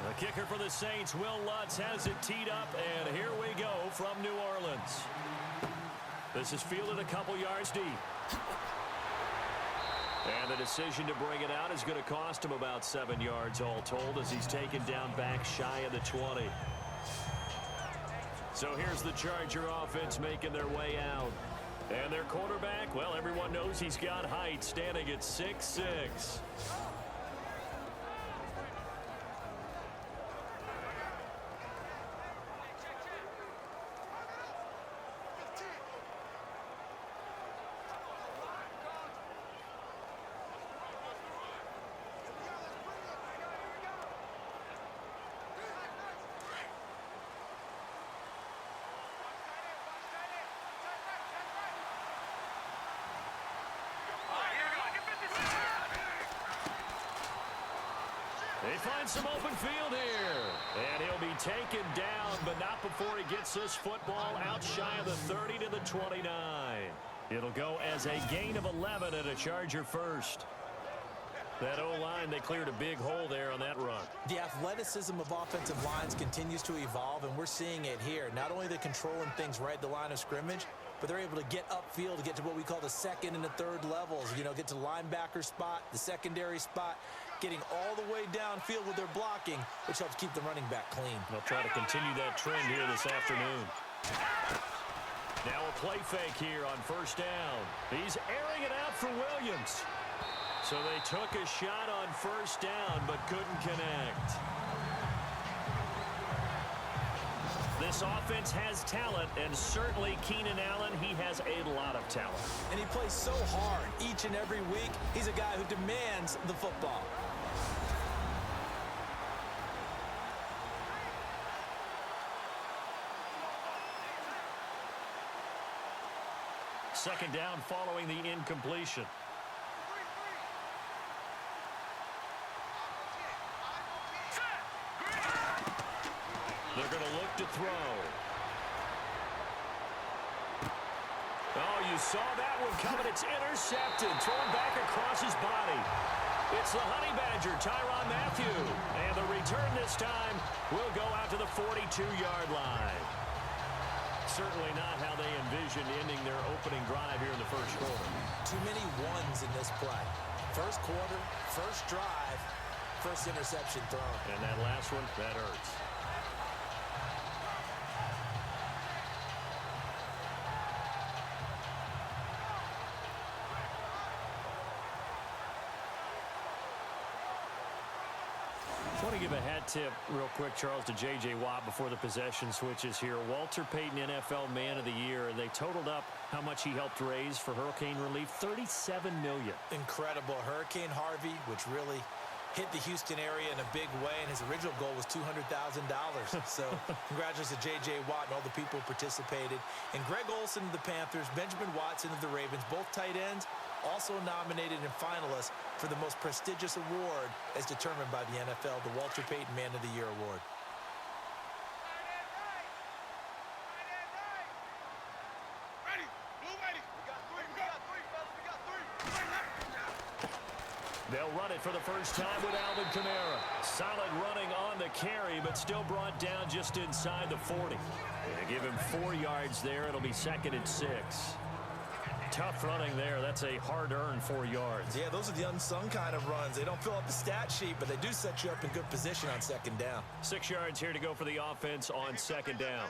The kicker for the Saints, Will Lutz, has it teed up, and here we go from New Orleans. This is fielded a couple yards deep. And the decision to bring it out is going to cost him about 7 yards all told as he's taken down back shy of the 20. So here's the Charger offense making their way out. And their quarterback, well, everyone knows he's got height, standing at 6'6". They find some open field here. And he'll be taken down, but not before he gets this football out shy of the 30 to the 29. It'll go as a gain of 11 and a Charger first. That O-line, they cleared a big hole there on that run. The athleticism of offensive lines continues to evolve, and we're seeing it here. Not only they're controlling things right at the line of scrimmage, but they're able to get upfield to get to what we call the second and the third levels. You know, get to the linebacker spot, the secondary spot, getting all the way downfield with their blocking, which helps keep the running back clean. They'll try to continue that trend here this afternoon. Now a play fake here on first down. He's airing it out for Williams. So they took a shot on first down, but couldn't connect. This offense has talent, and certainly Keenan Allen, he has a lot of talent. And he plays so hard each and every week. He's a guy who demands the football. Second down following the incompletion. They're going to look to throw. Oh, you saw that one coming. It's intercepted. Thrown back across his body. It's the Honey Badger, Tyrann Mathieu. And the return this time will go out to the 42-yard line. Certainly not how they envisioned ending their opening drive here in the first quarter. Too many ones in this play. First quarter, first drive, first interception thrown. And that last one, that hurts. I want to give a hat tip real quick, Charles, to J.J. Watt before the possession switches here. Walter Payton, NFL Man of the Year. They totaled up how much he helped raise for hurricane relief, $37 million. Incredible. Hurricane Harvey, which really hit the Houston area in a big way, and his original goal was $200,000. So congratulations to J.J. Watt and all the people who participated. And Greg Olsen of the Panthers, Benjamin Watson of the Ravens, both tight ends, also nominated and finalists for the most prestigious award as determined by the NFL, the Walter Payton Man of the Year Award. They'll run it for the first time with Alvin Kamara. Solid running on the carry, but still brought down just inside the 40. They give him 4 yards there. It'll be 2nd and 6. Tough running there. That's a hard-earned 4 yards. Yeah, those are the unsung kind of runs. They don't fill up the stat sheet, but they do set you up in good position on second down. 6 yards here to go for the offense on second down.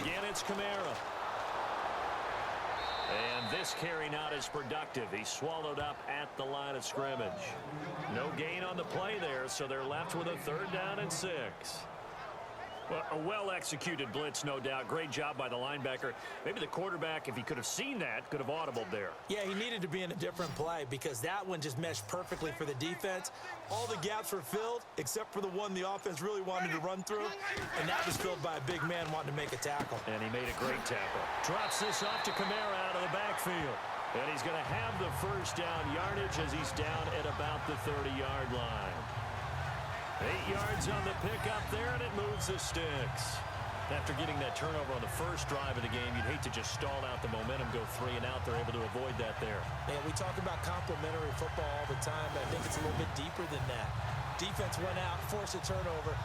Again, it's Kamara. And this carry not as productive. He's swallowed up at the line of scrimmage. No gain on the play there, so they're left with a 3rd down and 6. Well, a well-executed blitz, no doubt. Great job by the linebacker. Maybe the quarterback, if he could have seen that, could have audibled there. Yeah, he needed to be in a different play because that one just meshed perfectly for the defense. All the gaps were filled except for the one the offense really wanted to run through, and that was filled by a big man wanting to make a tackle. And he made a great tackle. Drops this off to Kamara out of the backfield. And he's going to have the first down yardage as he's down at about the 30-yard line. 8 yards on the pickup there, and it moves the sticks. After getting that turnover on the first drive of the game, you'd hate to just stall out the momentum, go 3 and out. They're able to avoid that there. Yeah, we talk about complementary football all the time, but I think it's a little bit deeper than that. Defense went out, forced a turnover,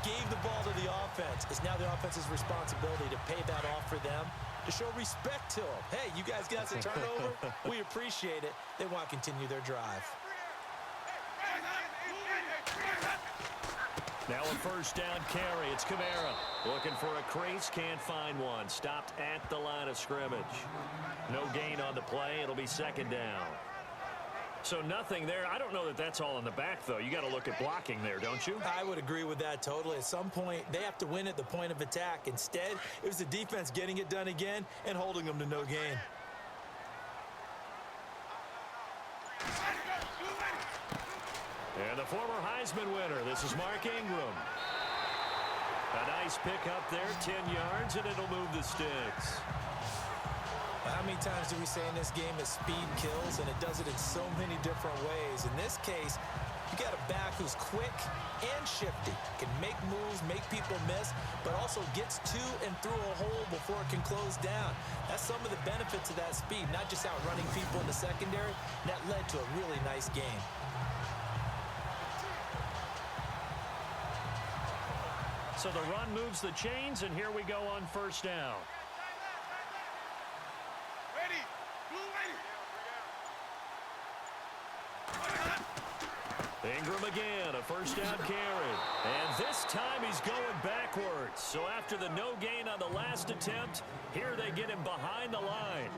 gave the ball to the offense. It's now the offense's responsibility to pay that off for them, to show respect to them. Hey, you guys got us a turnover. We appreciate it. They want to continue their drive. Now a first down carry. It's Kamara looking for a crease. Can't find one. Stopped at the line of scrimmage. No gain on the play. It'll be second down. So nothing there. I don't know that that's all in the back, though. You got to look at blocking there, don't you? I would agree with that totally. At some point, they have to win at the point of attack. Instead, it was the defense getting it done again and holding them to no gain. And the former Heisman winner, this is Mark Ingram. A nice pick up there, 10 yards, and it'll move the sticks. How many times do we say in this game that speed kills, and it does it in so many different ways? In this case, you got a back who's quick and shifty, can make moves, make people miss, but also gets to and through a hole before it can close down. That's some of the benefits of that speed, not just outrunning people in the secondary. That led to a really nice game. So the run moves the chains, and here we go on first down. Ingram again, a first down carry. And this time he's going backwards. So after the no gain on the last attempt, here they get him behind the line.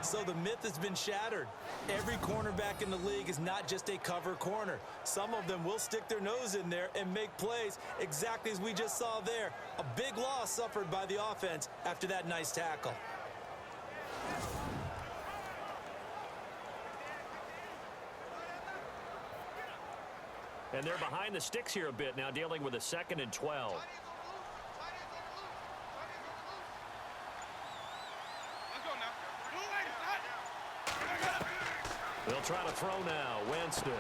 So the myth has been shattered. Every cornerback in the league is not just a cover corner. Some of them will stick their nose in there and make plays exactly as we just saw there. A big loss suffered by the offense after that nice tackle. And they're behind the sticks here a bit now, dealing with a 2nd and 12. They'll try to throw now. Winston.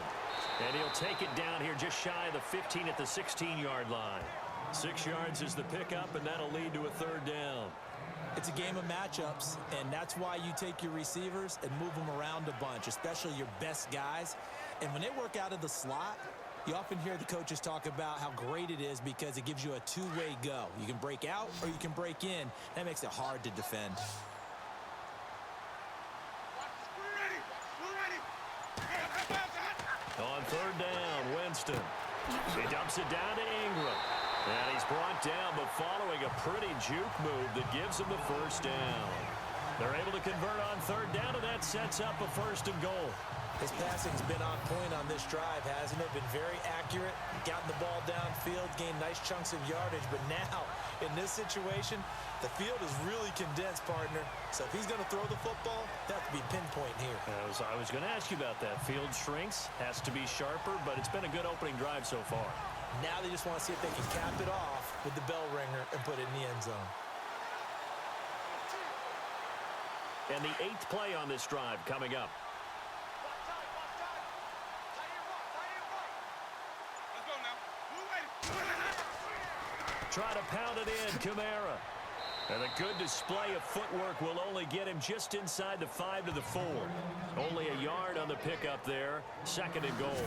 And he'll take it down here just shy of the 15 at the 16-yard line. 6 yards is the pickup, and that'll lead to a 3rd down. It's a game of matchups, and that's why you take your receivers and move them around a bunch, especially your best guys. And when they work out of the slot, you often hear the coaches talk about how great it is because it gives you a two-way go. You can break out or you can break in. That makes it hard to defend. On 3rd down, Winston. He dumps it down to Ingram. And he's brought down, but following a pretty juke move that gives him the first down. They're able to convert on 3rd down, and that sets up a 1st and goal. His passing's been on point on this drive, hasn't it? Been very accurate, gotten the ball downfield, gained nice chunks of yardage. But now, in this situation, the field is really condensed, partner. So if he's going to throw the football, that has to be pinpoint here. I was going to ask you about that. Field shrinks, has to be sharper, but it's been a good opening drive so far. Now they just want to see if they can cap it off with the bell ringer and put it in the end zone. And the 8th play on this drive coming up. Try to pound it in, Kamara. And a good display of footwork will only get him just inside the 5 to the 4. Only a yard on the pickup there. 2nd and goal.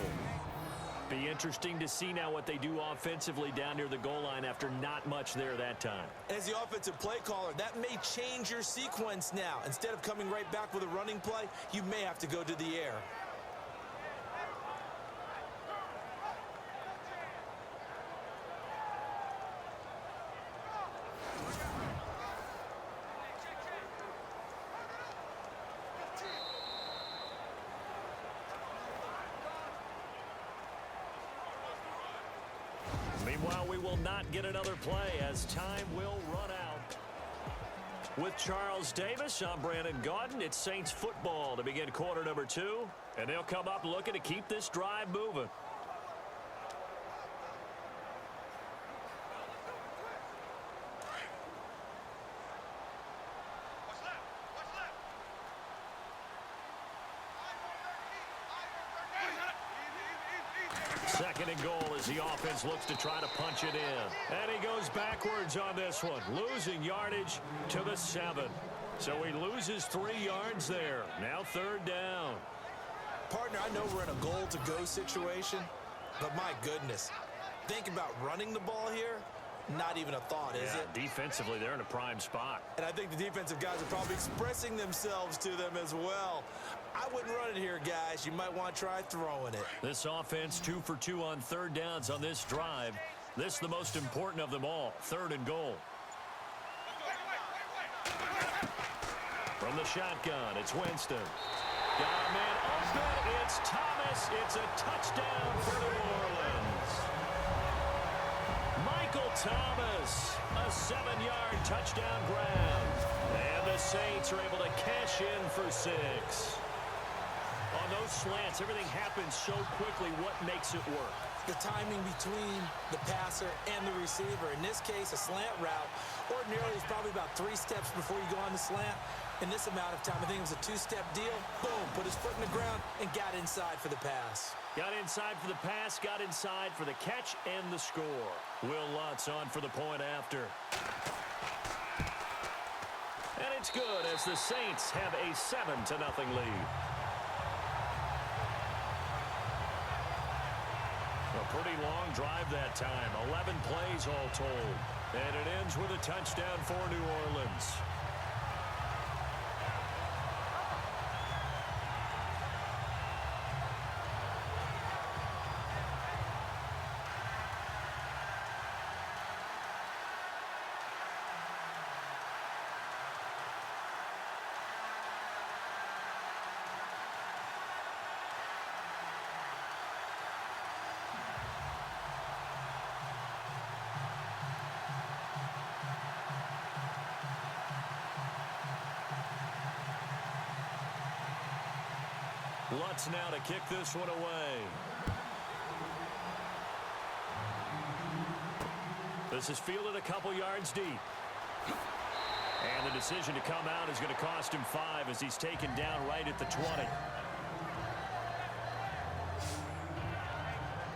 Be interesting to see now what they do offensively down near the goal line after not much there that time. As the offensive play caller, that may change your sequence now. Instead of coming right back with a running play, you may have to go to the air. Meanwhile, we will not get another play as time will run out. With Charles Davis, I'm Brandon Gaudin. It's Saints football to begin quarter number 2. And they'll come up looking to keep this drive moving. Second and goal as the offense looks to try to punch it in. And he goes backwards on this one, losing yardage to the 7. So he loses 3 yards there. Now third down. Partner, I know we're in a goal-to-go situation, but my goodness, think about running the ball here. Not even a thought, is it? Defensively, they're in a prime spot. And I think the defensive guys are probably expressing themselves to them as well. I wouldn't run it here, guys. You might want to try throwing it. This offense 2 for 2 on third downs on this drive. This the most important of them all, third and goal. From the shotgun, it's Winston. Got a man open. It's Thomas. It's a touchdown for New Orleans. Michael Thomas, a 7-yard touchdown grab. And the Saints are able to cash in for 6. On those slants, everything happens so quickly. What makes it work? The timing between the passer and the receiver. In this case, a slant route ordinarily is probably about 3 steps before you go on the slant. In this amount of time, I think it was a 2-step deal. Boom, put his foot in the ground and got inside for the pass. Got inside for the pass, got inside for the catch and the score. Will Lutz on for the point after. And it's good as the Saints have a 7-0 lead. A pretty long drive that time. 11 plays all told. And it ends with a touchdown for New Orleans. Lutz now to kick this one away. This is fielded a couple yards deep. And the decision to come out is going to cost him 5 as he's taken down right at the 20.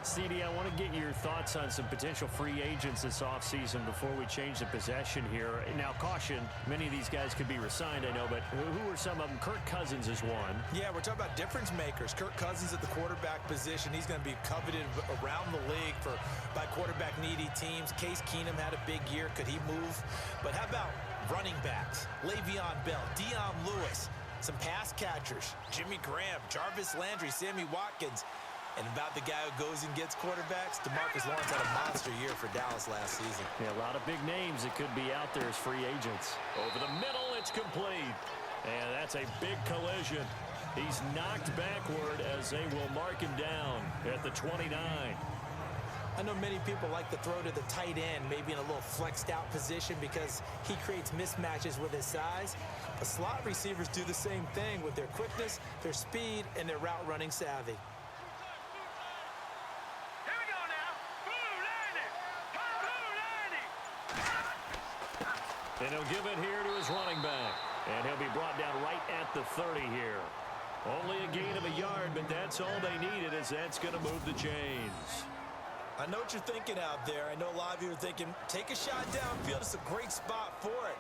CD, I want to get your thoughts on some potential free agents this offseason before we change the possession here. Now, caution, many of these guys could be resigned, I know, but who are some of them? Kirk Cousins is one. Yeah, we're talking about difference makers. Kirk Cousins at the quarterback position. He's going to be coveted around the league by quarterback-needy teams. Case Keenum had a big year. Could he move? But how about running backs? Le'Veon Bell, Dion Lewis, some pass catchers, Jimmy Graham, Jarvis Landry, Sammy Watkins. And about the guy who goes and gets quarterbacks, DeMarcus Lawrence had a monster year for Dallas last season. Yeah, a lot of big names that could be out there as free agents. Over the middle, it's complete. And that's a big collision. He's knocked backward as they will mark him down at the 29. I know many people like to throw to the tight end, maybe in a little flexed out position because he creates mismatches with his size. But slot receivers do the same thing with their quickness, their speed, and their route running savvy. And he'll give it here to his running back. And he'll be brought down right at the 30 here. Only a gain of a yard, but that's all they needed as that's going to move the chains. I know what you're thinking out there. I know a lot of you are thinking, take a shot downfield. It's a great spot for it.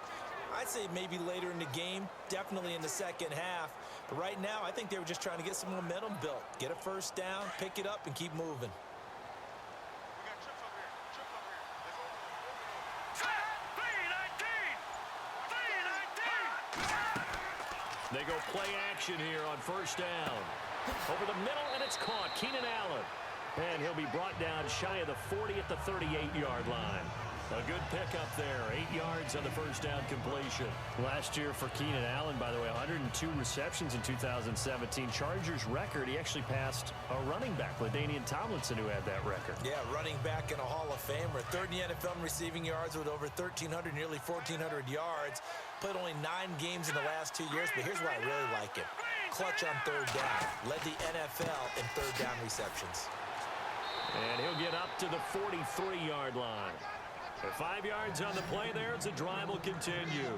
I'd say maybe later in the game, definitely in the second half. But right now, I think they were just trying to get some momentum built. Get a first down, pick it up, and keep moving. They go play action here on first down. Over the middle, and it's caught. Keenan Allen. And he'll be brought down shy of the 40 at the 38-yard line. A good pickup there. 8 yards on the first down completion. Last year for Keenan Allen, by the way, 102 receptions in 2017. Chargers record. He actually passed a running back, LaDainian Tomlinson, who had that record. Yeah, running back in a Hall of Famer. Third in the NFL in receiving yards with over 1,300, nearly 1,400 yards. Played only 9 games in the last 2 years, but here's why I really like him. Clutch on third down. Led the NFL in third down receptions. And he'll get up to the 43-yard line. 5 yards on the play there as the drive will continue.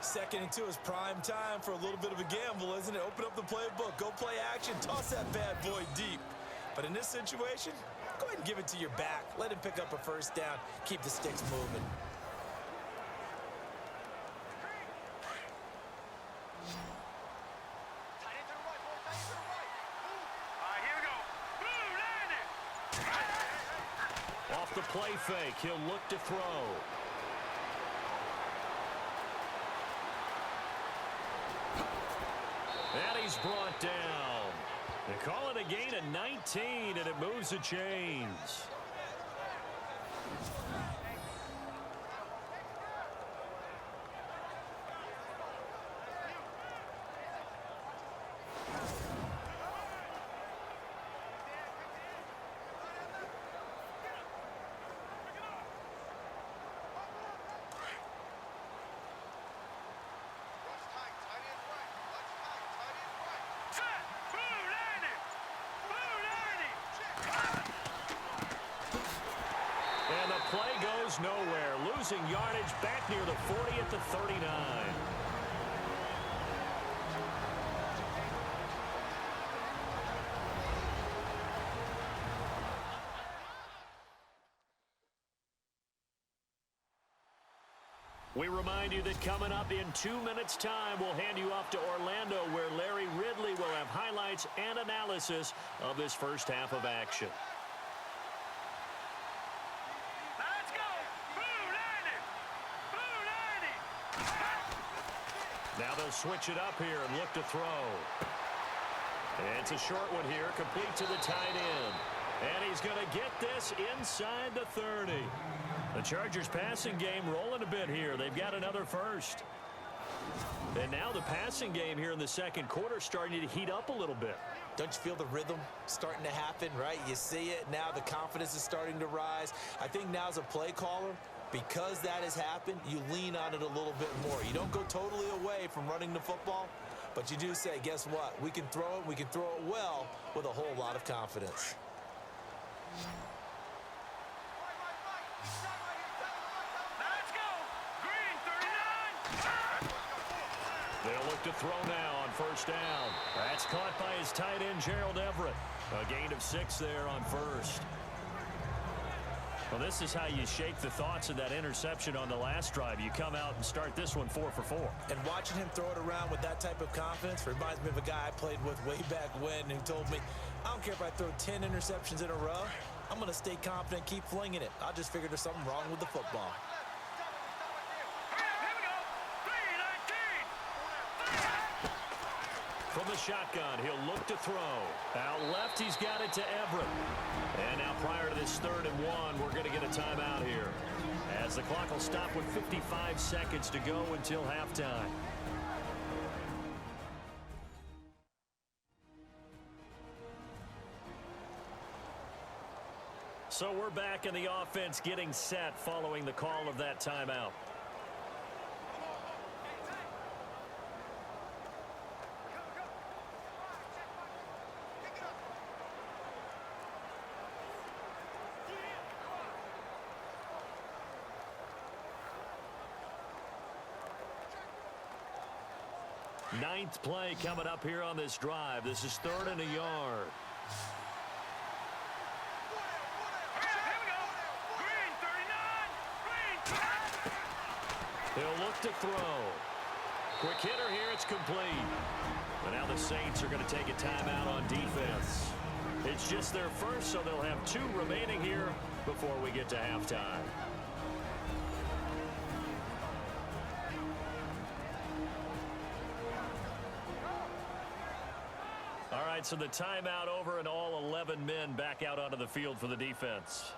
2nd and 2 is prime time for a little bit of a gamble, isn't it? Open up the playbook. Go play action. Toss that bad boy deep. But in this situation, go ahead and give it to your back. Let him pick up a first down. Keep the sticks moving. Off the play fake, he'll look to throw. And he's brought down. They call it a gain of 19, and it moves the chains. And the play goes nowhere, losing yardage back near the 40 at the 39. We remind you that coming up in 2 minutes' time, we'll hand you off to Orlando, where Larry Ridley will have highlights and analysis of this first half of action. Now they'll switch it up here and look to throw. And it's a short one here, complete to the tight end. And he's going to get this inside the 30. The Chargers passing game rolling a bit here. They've got another first. And now the passing game here in the second quarter starting to heat up a little bit. Don't you feel the rhythm starting to happen, right? You see it now. The confidence is starting to rise. I think now as a play caller, because that has happened, you lean on it a little bit more. You don't go totally away from running the football, but you do say, guess what? We can throw it. We can throw it well with a whole lot of confidence. They'll look to throw now on first down. That's caught by his tight end, Gerald Everett. A gain of 6 there on first. Well, this is how you shake the thoughts of that interception on the last drive. You come out and start this one 4 for 4. And watching him throw it around with that type of confidence reminds me of a guy I played with way back when who told me, I don't care if I throw 10 interceptions in a row. I'm going to stay confident, keep flinging it. I just figured there's something wrong with the football. From the shotgun, he'll look to throw. Out left, he's got it to Everett. And now prior to this 3rd and 1, we're going to get a timeout here, as the clock will stop with 55 seconds to go until halftime. So we're back in the offense getting set following the call of that timeout. Ninth play coming up here on this drive. This is 3rd and a yard. He'll look to throw. Quick hitter here. It's complete. But now the Saints are going to take a timeout on defense. It's just their first, so they'll have 2 remaining here before we get to halftime. All right, so the timeout over and all 11 men back out onto the field for the defense.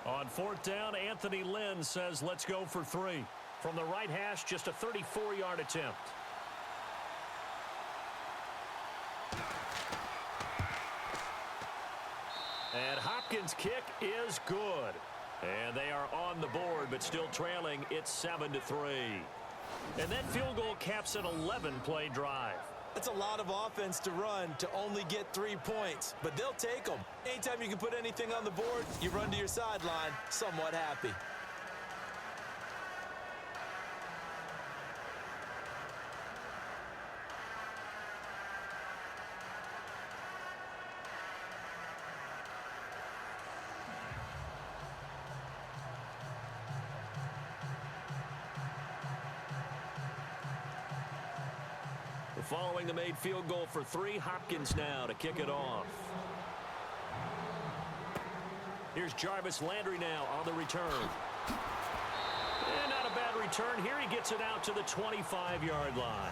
On 4th down, Anthony Lynn says, let's go for 3. From the right hash, just a 34-yard attempt. And Hopkins' kick is good. And they are on the board, but still trailing. It's 7-3. And that field goal caps an 11-play drive. That's a lot of offense to run to only get 3 points, but they'll take them. Anytime you can put anything on the board, you run to your sideline somewhat happy. Following the made field goal for 3, Hopkins now to kick it off. Here's Jarvis Landry now on the return. And not a bad return here. He gets it out to the 25-yard line.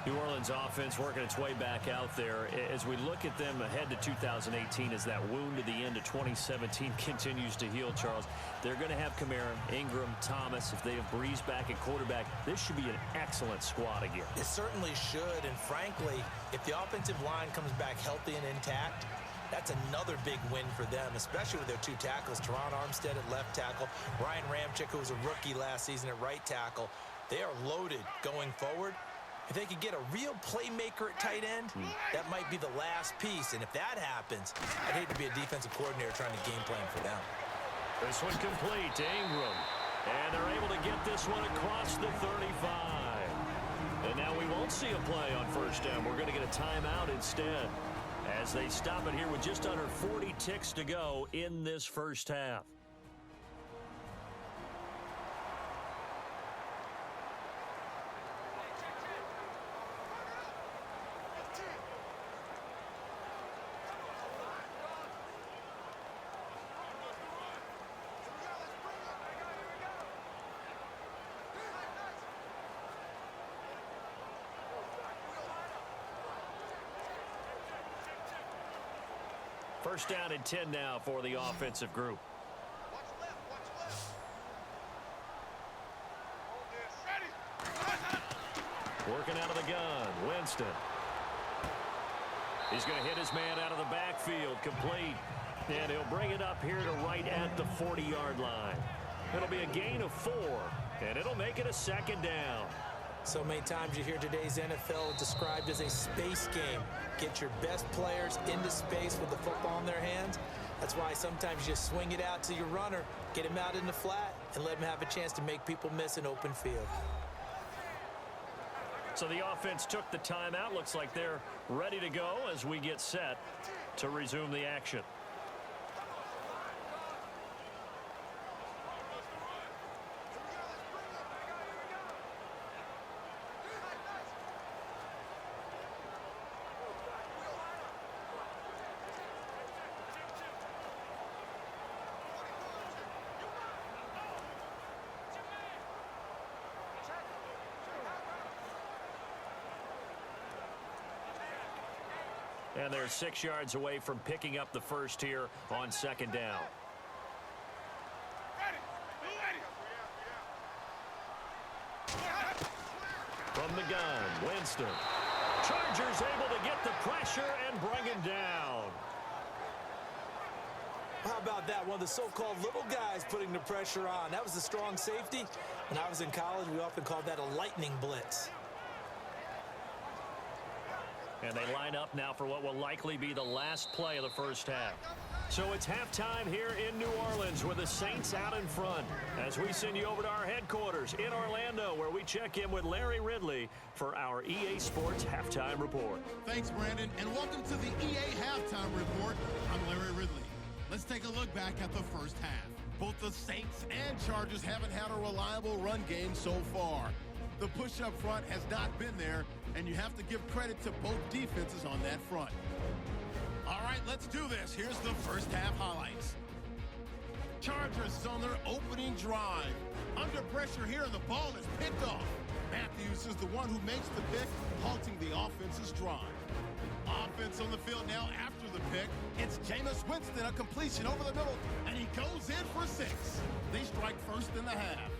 New Orleans offense working its way back out there. As we look at them ahead to 2018, as that wound at the end of 2017 continues to heal, Charles, they're going to have Kamara, Ingram, Thomas. If they have Breeze back at quarterback, this should be an excellent squad again. It certainly should, and frankly, if the offensive line comes back healthy and intact, that's another big win for them, especially with their 2 tackles, Teron Armstead at left tackle, Ryan Ramczyk, who was a rookie last season at right tackle. They are loaded going forward. If they could get a real playmaker at tight end, that might be the last piece. And if that happens, I'd hate to be a defensive coordinator trying to game plan for them. This one complete to Ingram. And they're able to get this one across the 35. And now we won't see a play on first down. We're going to get a timeout instead, as they stop it here with just under 40 ticks to go in this first half. First down and 10 now for the offensive group. Working out of the gun, Winston. He's going to hit his man out of the backfield, complete. And he'll bring it up here to right at the 40-yard line. It'll be a gain of 4, and it'll make it a second down. So many times you hear today's NFL described as a space game. Get your best players into space with the football in their hands. That's why sometimes you just swing it out to your runner, get him out in the flat, and let him have a chance to make people miss an open field. So the offense took the timeout. Looks like they're ready to go as we get set to resume the action. And they're 6 yards away from picking up the first here on second down. From the gun, Winston. Chargers able to get the pressure and bring him down. How about that? One of the so-called little guys putting the pressure on. That was the strong safety. When I was in college, we often called that a lightning blitz. And they line up now for what will likely be the last play of the first half. So it's halftime here in New Orleans with the Saints out in front as we send you over to our headquarters in Orlando, where we check in with Larry Ridley for our EA Sports Halftime Report. Thanks, Brandon, and welcome to the EA Halftime Report. I'm Larry Ridley. Let's take a look back at the first half. Both the Saints and Chargers haven't had a reliable run game so far. The push up front has not been there, and you have to give credit to both defenses on that front. All right, let's do this. Here's the first half highlights. Chargers on their opening drive. Under pressure here, the ball is picked off. Matthews is the one who makes the pick, halting the offense's drive. Offense on the field now after the pick. It's Jameis Winston, a completion over the middle, and he goes in for 6. They strike first in the half.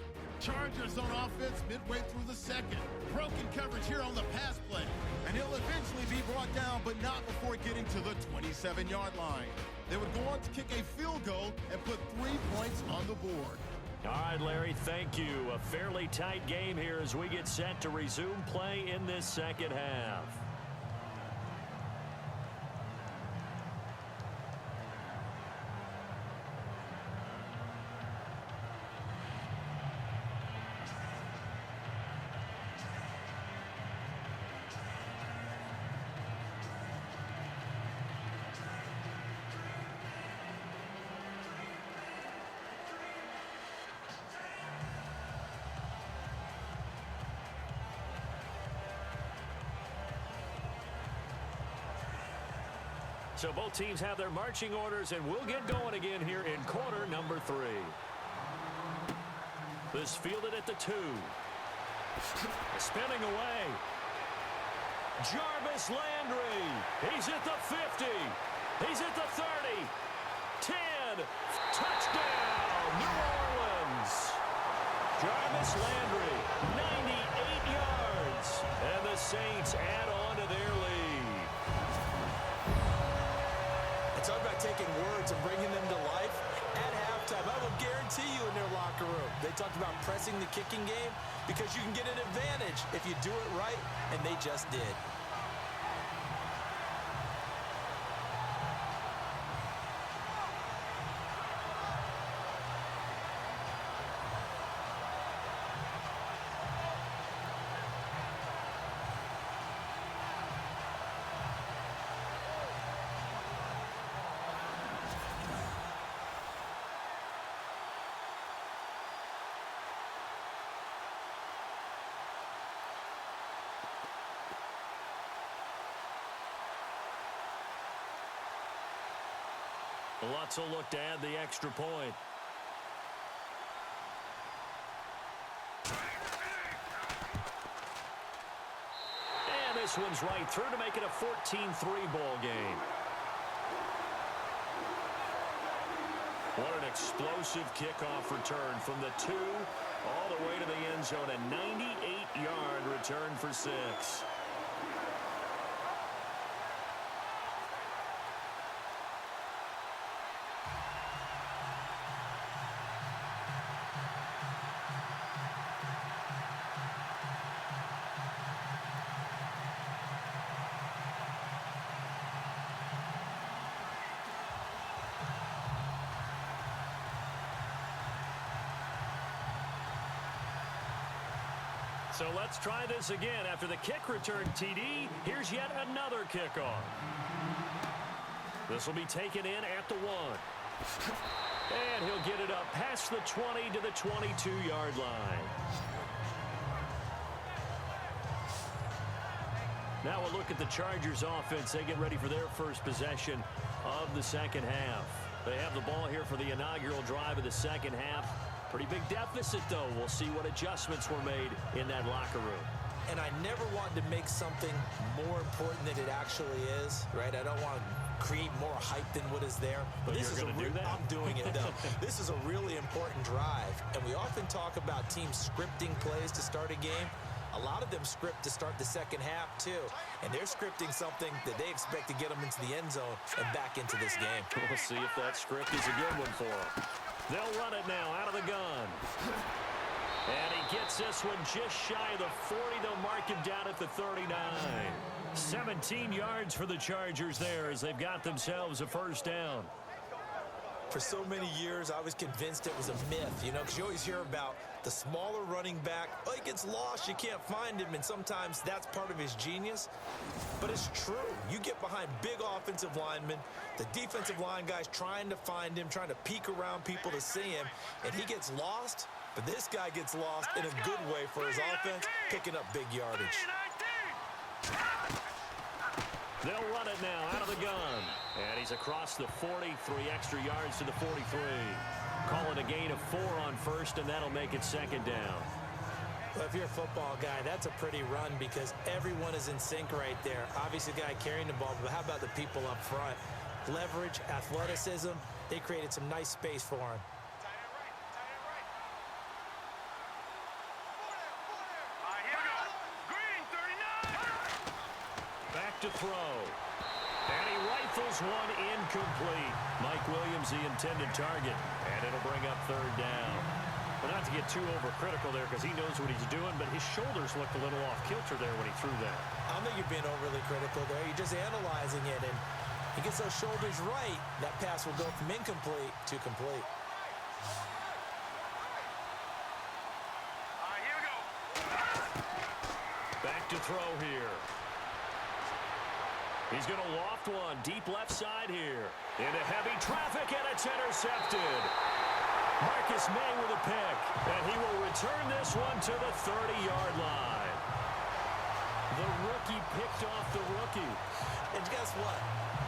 Chargers on offense midway through the second. Broken coverage here on the pass play. And he'll eventually be brought down, but not before getting to the 27-yard line. They would go on to kick a field goal and put 3 points on the board. All right, Larry, thank you. A fairly tight game here as we get set to resume play in this second half. So both teams have their marching orders, and we'll get going again here in quarter number 3. This fielded at the 2. Spinning away. Jarvis Landry. He's at the 50. He's at the 30. 10. Touchdown, New Orleans. Jarvis Landry, 98 yards. And the Saints add on to their lead. Talk about taking words and bringing them to life. At halftime, I will guarantee you in their locker room, they talked about pressing the kicking game because you can get an advantage if you do it right, and they just did. Lots will look to add the extra point. And this one's right through to make it a 14-3 ball game. What an explosive kickoff return from the 2 all the way to the end zone. A 98-yard return for 6. So let's try this again. After the kick return TD, here's yet another kickoff. This will be taken in at the 1. And he'll get it up past the 20 to the 22-yard line. Now we'll look at the Chargers offense. They get ready for their first possession of the second half. They have the ball here for the inaugural drive of the second half. Pretty big deficit, though. We'll see what adjustments were made in that locker room. And I never want to make something more important than it actually is, right? I don't want to create more hype than what is there. But this is going to do that? I'm doing it, though. This is a really important drive. And we often talk about teams scripting plays to start a game. A lot of them script to start the second half, too. And they're scripting something that they expect to get them into the end zone and back into this game. We'll see if that script is a good one for them. They'll run it now out of the gun. And he gets this one just shy of the 40. They'll mark him down at the 39. 17 yards for the Chargers there as they've got themselves a first down. For so many years, I was convinced it was a myth, you know, because you always hear about the smaller running back. Oh, he gets lost. You can't find him. And sometimes that's part of his genius. But it's true. You get behind big offensive linemen, the defensive line guys trying to find him, trying to peek around people to see him, and he gets lost. But this guy gets lost in a good way for his offense, picking up big yardage. They'll run it now out of the gun. And he's across the 40, 3 extra yards to the 43. Calling a gain of 4 on first, and that'll make it second down. Well, if you're a football guy, that's a pretty run because everyone is in sync right there. Obviously, the guy carrying the ball, but how about the people up front? Leverage, athleticism, they created some nice space for him. to throw. And he rifles one incomplete. Mike Williams, the intended target. And it'll bring up third down. But not to get too overcritical there because he knows what he's doing, but his shoulders looked a little off kilter there when he threw that. I don't think you're being overly critical there. You're just analyzing it, and he gets those shoulders right. That pass will go from incomplete to complete. Here we go. Back to throw here. He's going to loft one deep left side here. Into heavy traffic, and it's intercepted. Marcus May with a pick, and he will return this one to the 30-yard line. The rookie picked off the rookie. And guess what?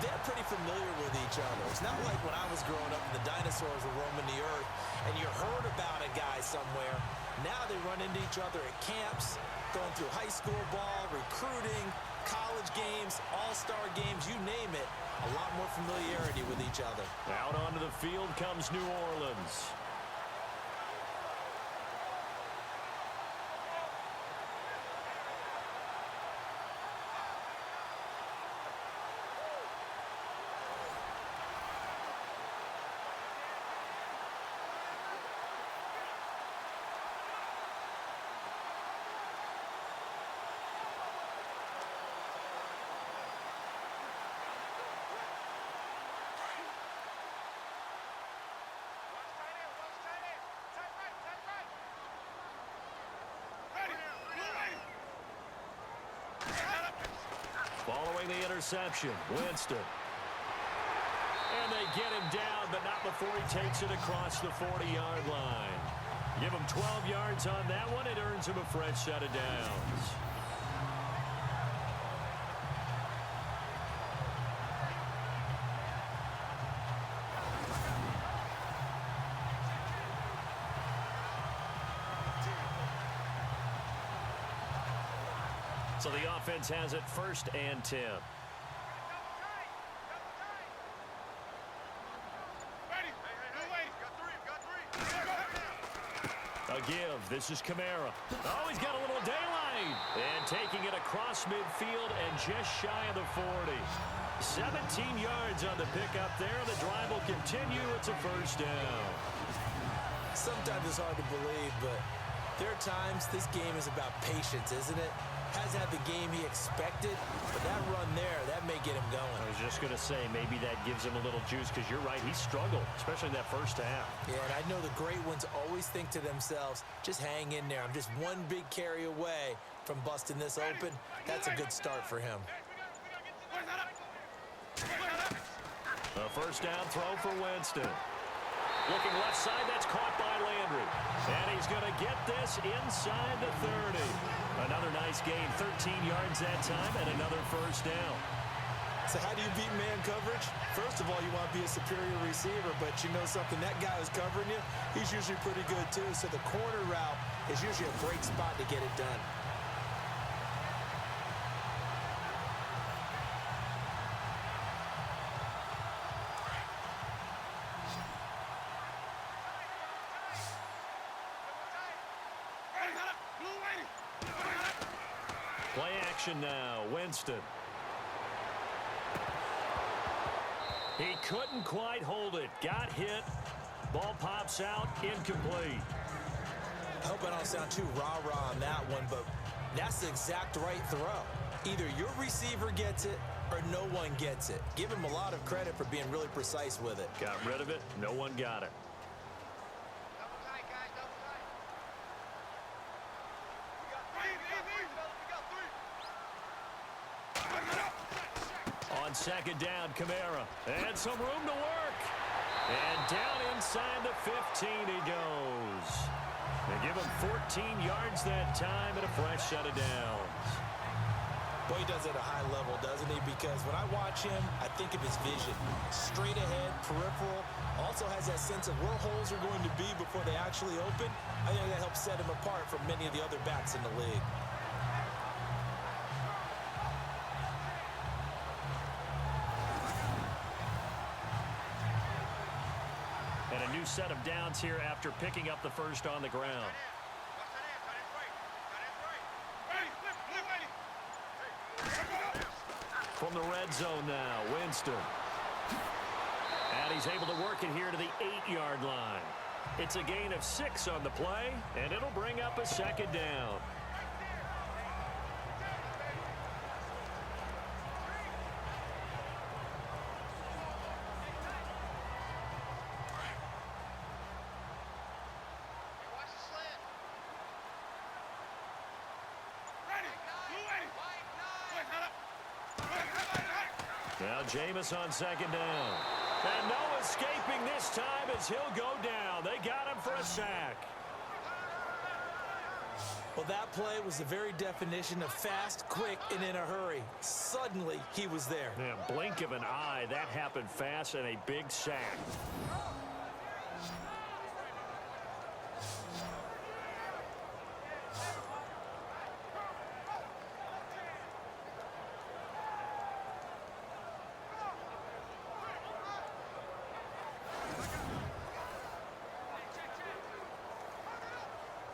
They're pretty familiar with each other. It's not like when I was growing up and the dinosaurs were roaming the earth and you heard about a guy somewhere. Now they run into each other at camps, going through high school ball, recruiting, college games, all-star games, you name it. A lot more familiarity with each other. Out onto the field comes New Orleans. Following the interception, Winston. And they get him down, but not before he takes it across the 40-yard line. Give him 12 yards on that one. It earns him a fresh set of downs. So the offense has it 1st and 10. A give. This is Kamara. Oh, he's got a little daylight. And taking it across midfield and just shy of the 40. 17 yards on the pickup there. The drive will continue. It's a first down. Sometimes it's hard to believe, but there are times this game is about patience, isn't it? Hasn't had the game he expected, but that run there, that may get him going. I was just going to say, maybe that gives him a little juice because you're right, he struggled, especially in that first half. Yeah, and I know the great ones always think to themselves, just hang in there. I'm just one big carry away from busting this open. That's a good start for him. A first down throw for Winston. Looking left side, that's caught by Landry. And he's going to get this inside the 30. Another nice gain, 13 yards that time, and another first down. So how do you beat man coverage? First of all, you want to be a superior receiver, but you know something, that guy who's covering you, he's usually pretty good too. So the corner route is usually a great spot to get it done. Play action now, Winston. He couldn't quite hold it. Got hit. Ball pops out, incomplete. I hope I don't sound too rah-rah on that one, but that's the exact right throw. Either your receiver gets it or no one gets it. Give him a lot of credit for being really precise with it. Got rid of it. No one got it. On second down, Kamara. And some room to work. And down inside the 15 he goes. They give him 14 yards that time and a fresh set of downs. Boy, he does it at a high level, doesn't he? Because when I watch him, I think of his vision. Straight ahead, peripheral. Also has that sense of where holes are going to be before they actually open. I think that helps set him apart from many of the other backs in the league. And a new set of downs here after picking up the first on the ground. From the red zone now, Winston. And he's able to work it here to the 8-yard line. It's a gain of 6 on the play, and it'll bring up a second down. Now Jameis on second down. And no escaping this time as he'll go down. They got him for a sack. Well, that play was the very definition of fast, quick, and in a hurry. Suddenly, he was there. Yeah, blink of an eye. That happened fast and a big sack.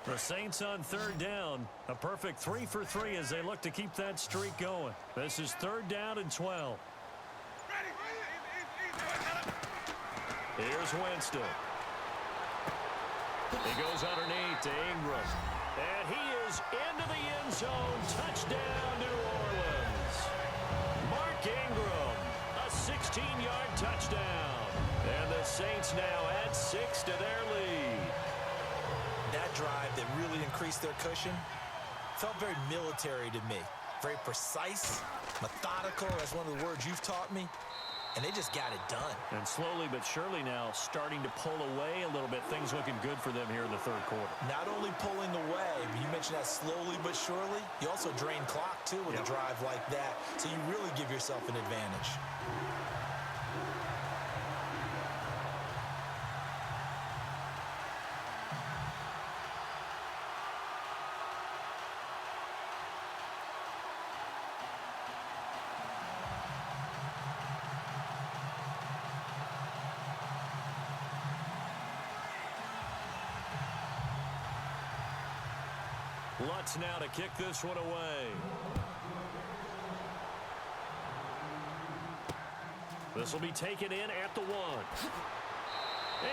The Saints on third down. A perfect 3 for 3 as they look to keep that streak going. This is third down and 12. Here's Winston. He goes underneath to Ingram. And he is into the end zone. Touchdown, New Orleans. Mark Ingram, a 16-yard touchdown. And the Saints now add 6 to their lead. That drive that really increased their cushion felt very military to me. Very precise, methodical. That's one of the words you've taught me. And they just got it done. And slowly but surely now starting to pull away a little bit. Things looking good for them here in the third quarter. Not only pulling away, but you mentioned that slowly but surely. You also drain clock, too, with a drive like that. So you really give yourself an advantage. Lutz now to kick this one away. This will be taken in at the 1.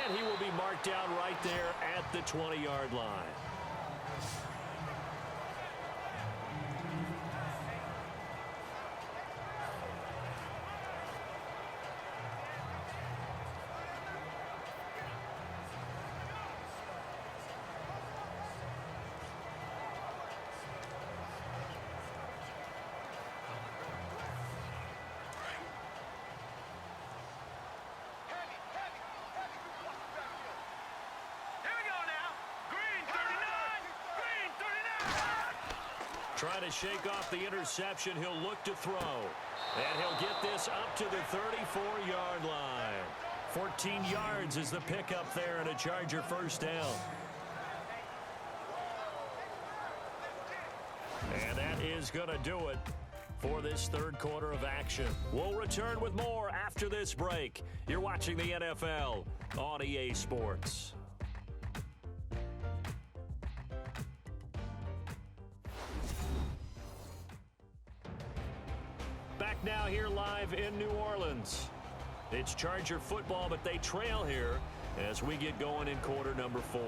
And he will be marked down right there at the 20-yard line. Trying to shake off the interception. He'll look to throw. And he'll get this up to the 34-yard line. 14 yards is the pickup there and a Charger first down. And that is going to do it for this third quarter of action. We'll return with more after this break. You're watching the NFL on EA Sports. Back now here live in New Orleans. It's Charger football, but they trail here as we get going in quarter number 4.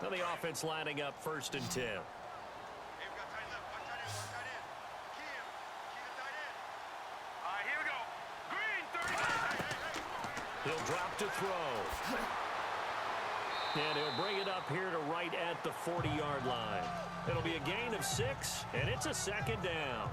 Now the offense lining up 1st and 10. He'll drop to throw. And he'll bring it up here to right at the 40-yard line. It'll be a gain of 6, and it's a second down.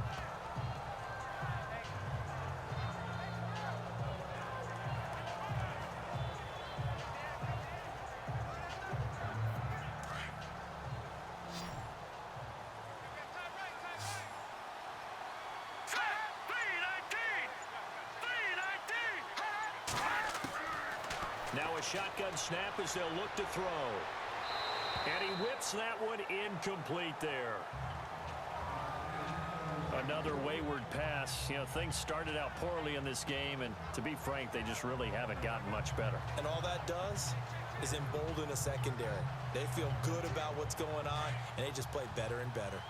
Now a shotgun snap as they'll look to throw. And he whips that one incomplete there. another wayward pass. You know, things started out poorly in this game, and to be frank, they just really haven't gotten much better. And all that does is embolden a secondary. They feel good about what's going on, and they just play better and better.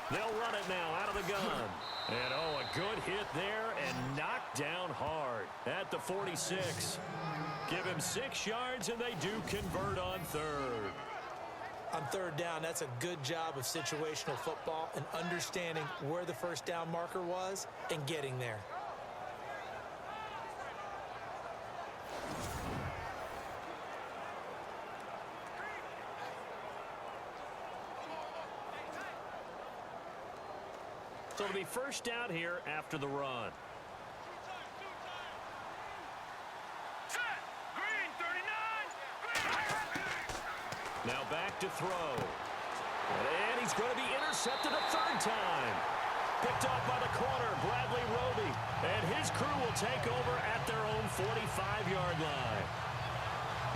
They'll run it now out of the gun. And, oh, a good hit there and knocked down hard at the 46. Give him 6 yards, and they do convert on third. On third down, that's a good job of situational football and understanding where the first down marker was and getting there. So it'll be first down here after the run. Now back to throw. And he's going to be intercepted a third time. Picked off by the corner, Bradley Roby. And his crew will take over at their own 45-yard line.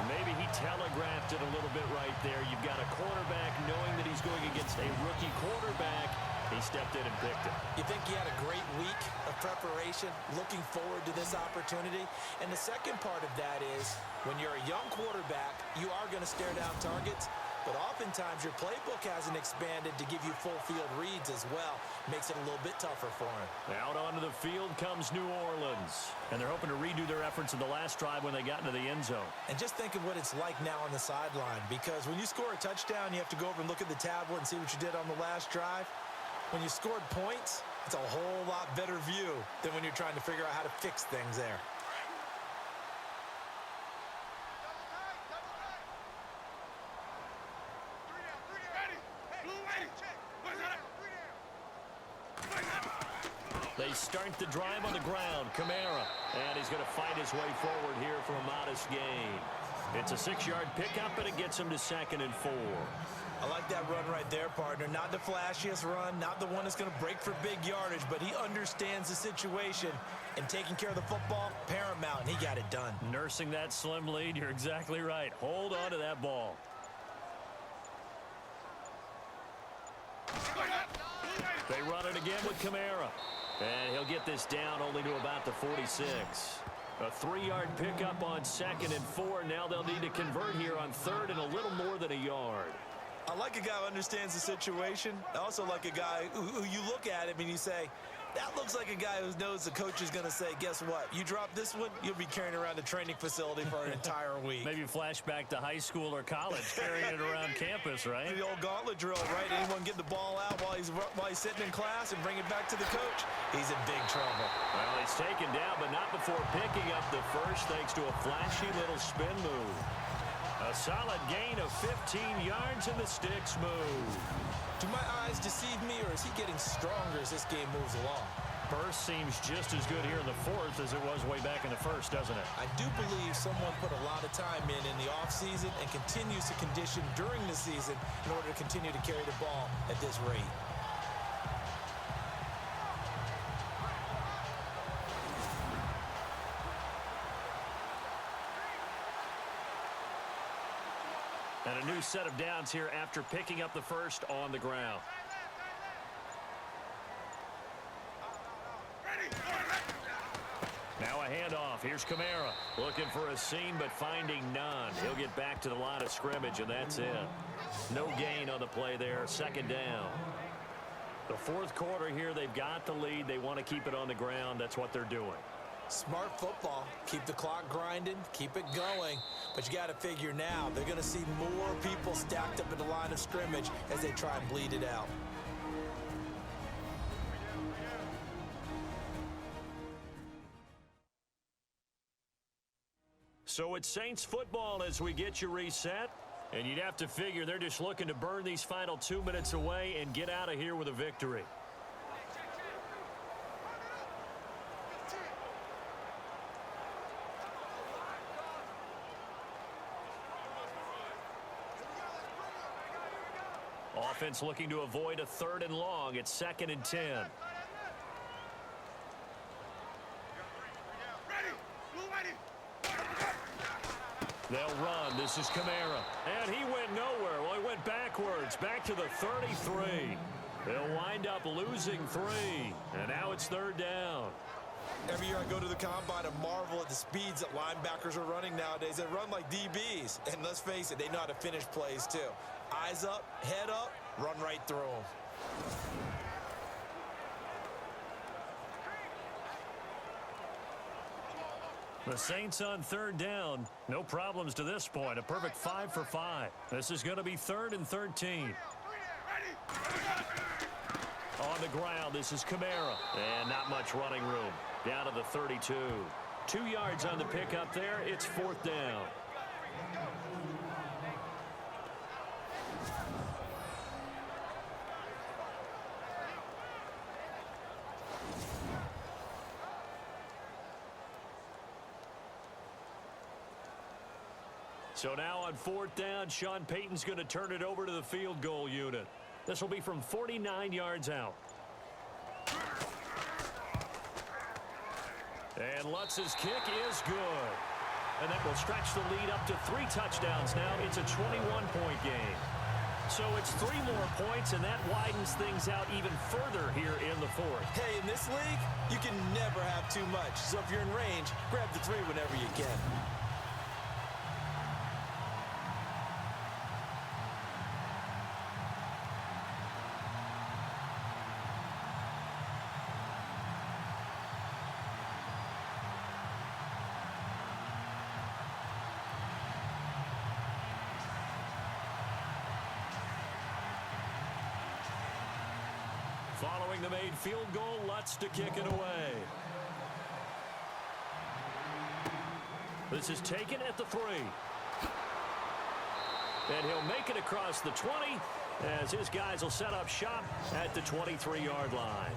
Maybe he telegraphed it a little bit right there. You've got a quarterback knowing that he's going against a rookie quarterback. He stepped in and picked it. You think he had a great week of preparation, looking forward to this opportunity? And the second part of that is, when you're a young quarterback, you are going to stare down targets, but oftentimes your playbook hasn't expanded to give you full field reads as well. Makes it a little bit tougher for him. Out onto the field comes New Orleans. And they're hoping to redo their efforts in the last drive when they got into the end zone. And just think of what it's like now on the sideline, because when you score a touchdown, you have to go over and look at the tablet and see what you did on the last drive. When you scored points, it's a whole lot better view than when you're trying to figure out how to fix things there. They start the drive on the ground. Kamara. And he's going to fight his way forward here for a modest gain. It's a 6-yard pickup, and it gets him to 2nd and 4. I like that run right there, partner. Not the flashiest run, not the one that's going to break for big yardage, but he understands the situation, and taking care of the football, paramount, and he got it done. Nursing that slim lead, you're exactly right. Hold on to that ball. They run it again with Kamara. And he'll get this down only to about the 46. A 3-yard pickup on 2nd and 4. Now they'll need to convert here on 3rd and a little more than a yard. I like a guy who understands the situation. I also like a guy who you look at him and you say, that looks like a guy who knows the coach is going to say, guess what? You drop this one, you'll be carrying around the training facility for an entire week. Maybe flashback to high school or college, carrying it around campus, right? The old gauntlet drill, right? Anyone get the ball out while he's sitting in class and bring it back to the coach? He's in big trouble. Well, he's taken down, but not before picking up the first, thanks to a flashy little spin move. A solid gain of 15 yards, and the sticks move. Do my eyes deceive me, or is he getting stronger as this game moves along? Burst seems just as good here in the 4th as it was way back in the 1st, doesn't it? I do believe someone put a lot of time in the offseason and continues to condition during the season in order to continue to carry the ball at this rate. And a new set of downs here after picking up the first on the ground. Now a handoff. Here's Kamara. Looking for a seam, but finding none. He'll get back to the line of scrimmage, and that's it. No gain on the play there. 2nd down. The 4th quarter here, they've got the lead. They want to keep it on the ground. That's what they're doing. Smart football. Keep the clock grinding. Keep it going. But you got to figure now, they're going to see more people stacked up at the line of scrimmage as they try and bleed it out. So it's Saints football as we get you reset. And you'd have to figure they're just looking to burn these final 2 minutes away and get out of here with a victory. Offense looking to avoid a 3rd and long. It's 2nd and 10. They'll run. This is Kamara. And he went nowhere. Well, he went backwards. Back to the 33. They'll wind up losing 3. And now it's 3rd down. Every year I go to the combine and marvel at the speeds that linebackers are running nowadays. They run like DBs. And let's face it, they know how to finish plays too. Eyes up, head up, run right through them. The Saints on 3rd down. No problems to this point. A perfect 5 for 5. This is going to be 3rd and 13. On the ground, this is Kamara. And not much running room. Down to the 32. 2 yards on the pickup there. It's 4th down. So now on 4th down, Sean Payton's going to turn it over to the field goal unit. This will be from 49 yards out. And Lutz's kick is good. And that will stretch the lead up to 3 touchdowns now. It's a 21-point game. So it's 3 more points, and that widens things out even further here in the 4th. Hey, in this league, you can never have too much. So if you're in range, grab the 3 whenever you can. Following the made field goal, Lutz to kick it away. This is taken at the 3. And he'll make it across the 20 as his guys will set up shop at the 23-yard line.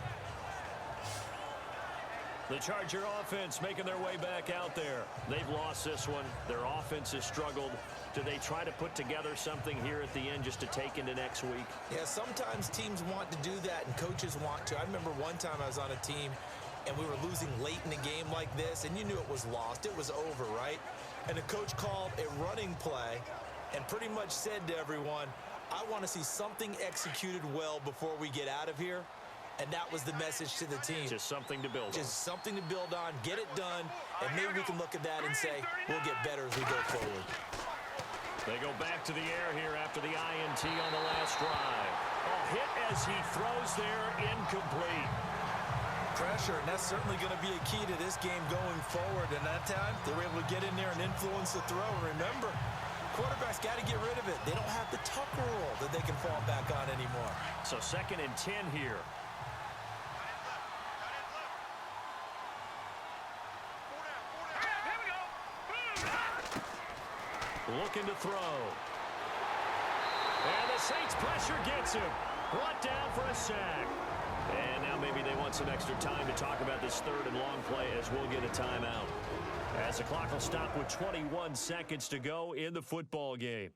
The Charger offense making their way back out there. They've lost this one. Their offense has struggled. Do they try to put together something here at the end just to take into next week? Yeah, sometimes teams want to do that and coaches want to. I remember one time I was on a team and we were losing late in a game like this, and you knew it was lost. It was over, right? And the coach called a running play and pretty much said to everyone, I want to see something executed well before we get out of here. And that was the message to the team. Just something to build on. Just something to build on, get it done, and maybe we can look at that and say, we'll get better as we go forward. They go back to the air here after the INT on the last drive. A hit as he throws there, incomplete. Pressure, and that's certainly going to be a key to this game going forward. And that time, they were able to get in there and influence the throw. Remember, quarterback's got to get rid of it. They don't have the Tucker rule that they can fall back on anymore. So 2nd and 10 here. Looking to throw. And the Saints pressure gets him. Brought down for a sack. And now maybe they want some extra time to talk about this 3rd and long play as we'll get a timeout. As the clock will stop with 21 seconds to go in the football game.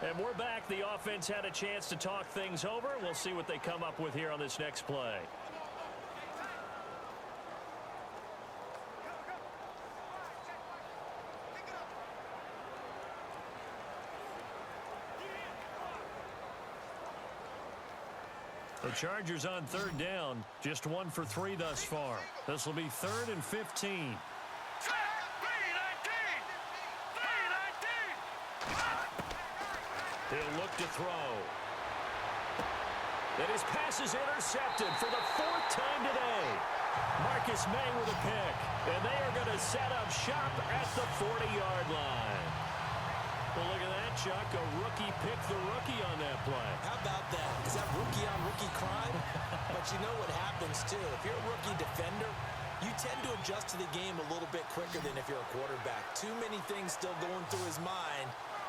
And we're back. The offense had a chance to talk things over. We'll see what they come up with here on this next play. The Chargers on 3rd down, just 1 for 3 thus far. This will be 3rd and 15. He'll look to throw. And his pass is intercepted for the 4th time today. Marcus May with a pick. And they are going to set up shop at the 40-yard line. Well, look at that, Chuck. A rookie picked the rookie on that play. How about that? Is that rookie-on-rookie crime? But you know what happens, too. If you're a rookie defender, you tend to adjust to the game a little bit quicker than if you're a quarterback. Too many things still going through his mind.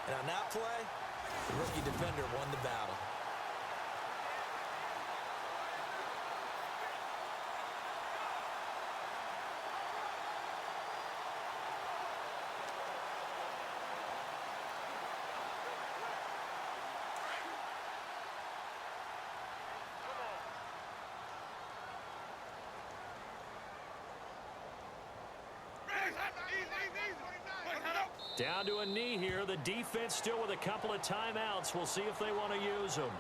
And on that play, the rookie defender won the battle. Down to a knee here. The defense still with a couple of timeouts. We'll see if they want to use them.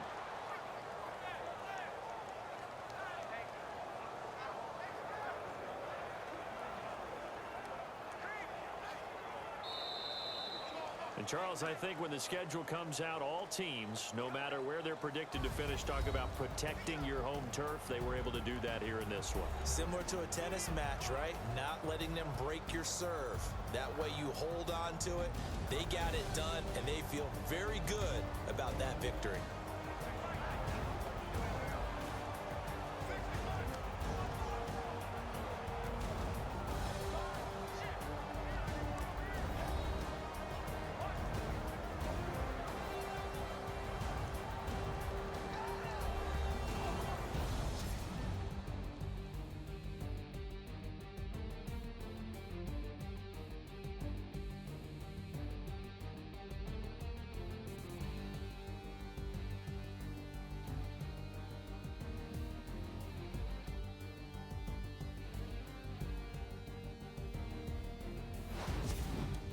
And Charles, I think when the schedule comes out, all teams, no matter where they're predicted to finish, talk about protecting your home turf. They were able to do that here in this one. Similar to a tennis match, right? Not letting them break your serve. That way you hold on to it. They got it done, and they feel very good about that victory.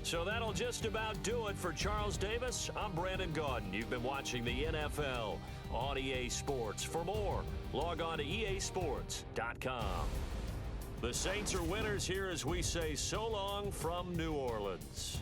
So that'll just about do it for Charles Davis. I'm Brandon Gaudin. You've been watching the NFL on EA Sports. For more, log on to easports.com. The Saints are winners here as we say so long from New Orleans.